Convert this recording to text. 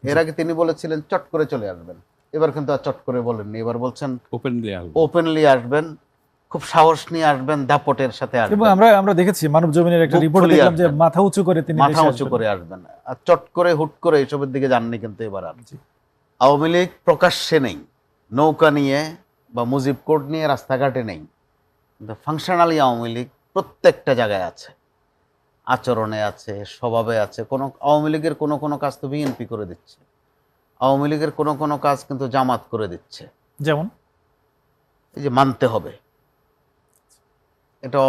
এর আগে তিনি বলেছিলেন চট করে চলে আসবেন, এবার কিন্তু আর চট করে বলেননি, এবার বলছেন ওপেনলি আসবেন, খুব সাহস নিয়ে আসবেন, দাপটের সাথে এবং আসবেন, আমরা দেখেছি মানব জমিনের একটা বুক রিপোর্টে ফুলিয়ে দেখলাম যে আসবেন। মাথা উঁচু করে তিনি মাথা দেশে উঁচু আসবেন। করে আসবেন, আর চট করে হুট করে এসবের দিকে যাননি কিন্তু এবার আর। জি। আওয়ামী লীগ প্রকাশ্যে নেই, নৌকা নিয়ে বা মুজিব কোর্ট নিয়ে রাস্তাঘাটে নেই, কিন্তু ফাংশনালি আওয়ামী লীগ প্রত্যেকটা জায়গায় আছে, আচরণে আছে, স্বভাবে আছে। কোনো আওয়ামী লীগের কোনো কোনো কাজ তো বিএনপি করে দিচ্ছে, আওয়ামী লীগের কোনো কোনো কাজ কিন্তু জামাত করে দিচ্ছে, যেমন এই যে মানতে হবে, এটা